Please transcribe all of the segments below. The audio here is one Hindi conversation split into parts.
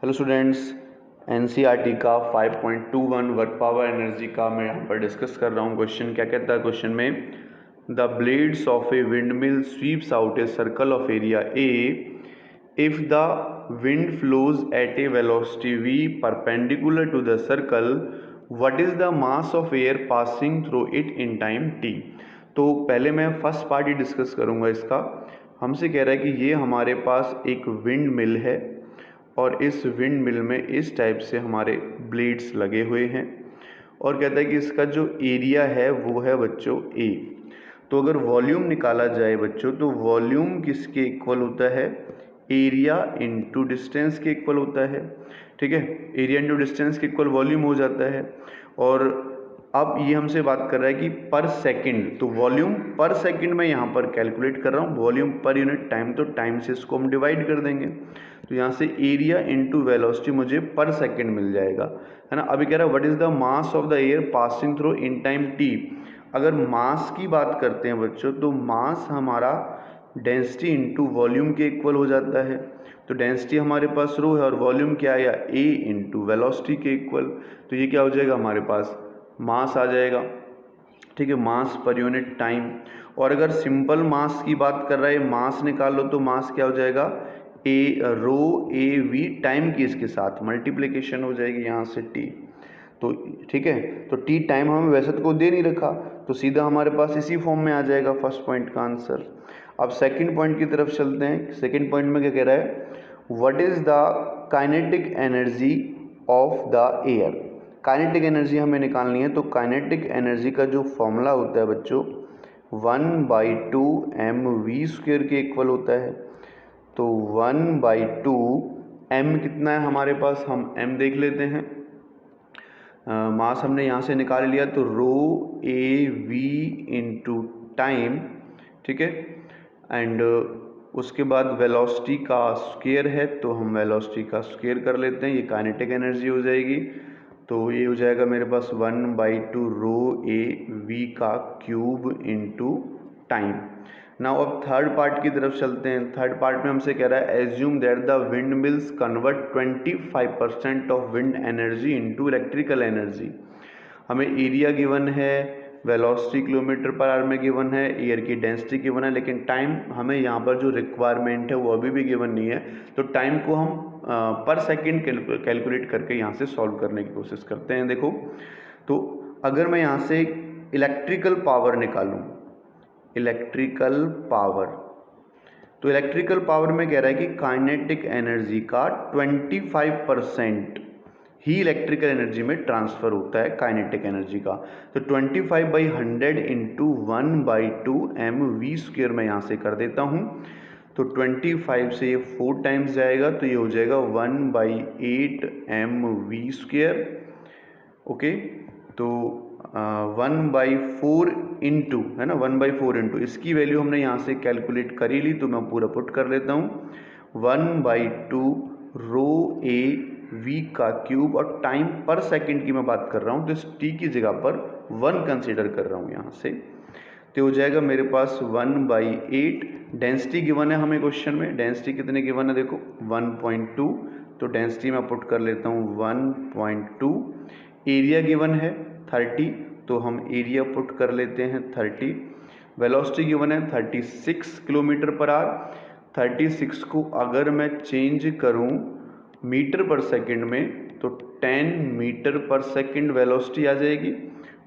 हेलो स्टूडेंट्स, एनसीईआरटी का 5.21 वर्क पावर एनर्जी का मैं यहाँ पर डिस्कस कर रहा हूँ। क्वेश्चन क्या कहता है? क्वेश्चन में the blades of a windmill sweeps out a circle of area A if the wind flows at a velocity v perpendicular to the circle what is the mass of air passing through it in time t। तो पहले मैं फर्स्ट पार्ट ही डिस्कस करूँगा इसका। हमसे कह रहा है कि ये हमारे पास एक विंड मिल है और इस विंड मिल में इस टाइप से हमारे ब्लेड्स लगे हुए हैं और कहता है कि इसका जो एरिया है वो है बच्चों ए। तो अगर वॉल्यूम निकाला जाए बच्चों तो वॉल्यूम किसके इक्वल होता है? एरिया इनटू डिस्टेंस के इक्वल होता है। ठीक है, एरिया इनटू डिस्टेंस के इक्वल वॉल्यूम हो जाता है। और अब ये हमसे बात कर रहा है कि पर सेकंड, तो वॉल्यूम पर सेकंड में यहाँ पर कैलकुलेट कर रहा हूँ, वॉल्यूम पर यूनिट टाइम, तो टाइम से इसको हम डिवाइड कर देंगे। तो यहाँ से एरिया इनटू वेलोसिटी मुझे पर सेकंड मिल जाएगा, है ना। अभी कह रहा है what is the mass of the air passing through in time T. अगर मास की बात करते हैं बच्चों तो मास हमारा डेंसिटी इनटू वॉल्यूम के इक्वल हो जाता है। तो डेंसिटी हमारे पास रो है और वॉल्यूम क्या आया? ए इनटू वेलोसिटी के इक्वल। तो ये क्या हो जाएगा? हमारे पास मास आ जाएगा। ठीक है, मास पर यूनिट टाइम। और अगर सिंपल मास की बात कर रहा है, मास निकाल लो, तो मास क्या हो जाएगा? ए रो ए वी टाइम की इसके साथ मल्टीप्लिकेशन हो जाएगी यहाँ से टी। तो ठीक है, तो टी टाइम हमें वैसे तो को दे नहीं रखा, तो सीधा हमारे पास इसी फॉर्म में आ जाएगा फर्स्ट पॉइंट का आंसर। अब सेकंड पॉइंट की तरफ चलते हैं। सेकंड पॉइंट में क्या कह रहा है? What is the kinetic energy of the air. Kinetic energy हमें निकालनी है। तो काइनेटिक एनर्जी का जो फॉर्मूला होता है बच्चों 1/2 mv² के इक्वल होता है। तो 1/2 m कितना है हमारे पास? हम m देख लेते हैं। मास हमने यहाँ से निकाल लिया, तो रो ए वी इंटू टाइम। ठीक है, एंड उसके बाद वेलोसिटी का स्क्वायर है, तो हम वेलोसिटी का स्क्वायर कर लेते हैं, ये काइनेटिक एनर्जी हो जाएगी। तो ये हो जाएगा मेरे पास 1/2 रो ए वी का क्यूब इंटू टाइम। नाउ अब थर्ड पार्ट की तरफ चलते हैं। थर्ड पार्ट में हमसे कह रहा है assume that the wind mills convert 25% of wind energy into electrical energy. हमें एरिया गिवन है, वेलोसिटी किलोमीटर पर आवर में गिवन है, एयर की डेंसिटी गिवन है, लेकिन टाइम हमें यहाँ पर जो रिक्वायरमेंट है वो अभी भी गिवन नहीं है। तो टाइम को हम पर सेकंड कैलकुलेट करके यहाँ से सॉल्व करने की कोशिश करते हैं। देखो, तो अगर मैं यहाँ से इलेक्ट्रिकल पावर निकालूँ, इलेक्ट्रिकल पावर, तो इलेक्ट्रिकल पावर में कह रहा है कि काइनेटिक एनर्जी का 25% ही इलेक्ट्रिकल एनर्जी में ट्रांसफ़र होता है काइनेटिक एनर्जी का। तो 25/100 इंटू 1/2 mv² मैं यहाँ से कर देता हूँ। तो 25 से ये 4 टाइम्स जाएगा, तो ये हो जाएगा 1/8 mv²। ओके, तो 1/4 इंटू, है ना, 1/4 इंटू इसकी वैल्यू हमने यहाँ से कैलकुलेट कर ही ली, तो मैं पूरा पुट कर लेता हूँ। 1/2 रो ए वी का क्यूब, और टाइम पर सेकंड की मैं बात कर रहा हूँ, तो इस टी की जगह पर 1 कंसीडर कर रहा हूँ यहाँ से। तो हो जाएगा मेरे पास 1/8। डेंसिटी गिवन है हमें क्वेश्चन में, डेंसिटी कितने गिवन है? देखो 1.2, तो डेंसिटी मैं पुट कर लेता हूँ 1.2। एरिया गिवन है 30, तो हम एरिया पुट कर लेते हैं 30। वेलोसिटी गिवन है 36 किलोमीटर पर आवर। 36 को अगर मैं चेंज करूं मीटर पर सेकंड में, तो 10 मीटर पर सेकंड वेलोसिटी आ जाएगी।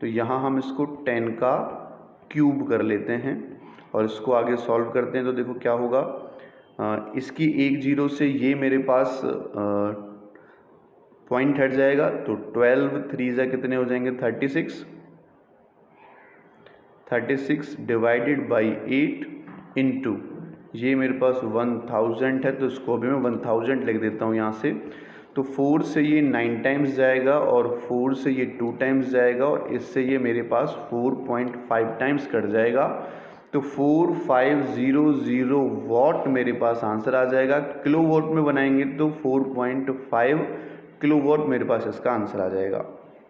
तो यहाँ हम इसको 10 का क्यूब कर लेते हैं और इसको आगे सॉल्व करते हैं। तो देखो क्या होगा, इसकी एक जीरो से ये मेरे पास पॉइंट हट जाएगा, तो 12 3 कितने हो जाएंगे? 36 डिवाइडेड बाई 8 इंटू ये मेरे पास 1000 है, तो इसको भी मैं 1000 लिख देता हूँ यहाँ से। तो 4 से ये 9 टाइम्स जाएगा और 4 से ये 2 टाइम्स जाएगा और इससे ये मेरे पास 4.5 टाइम्स कट जाएगा। तो 4500 वॉट मेरे पास आंसर आ जाएगा। किलो वॉट में बनाएंगे तो 4.5 किलो वॉट मेरे पास इसका आंसर आ जाएगा।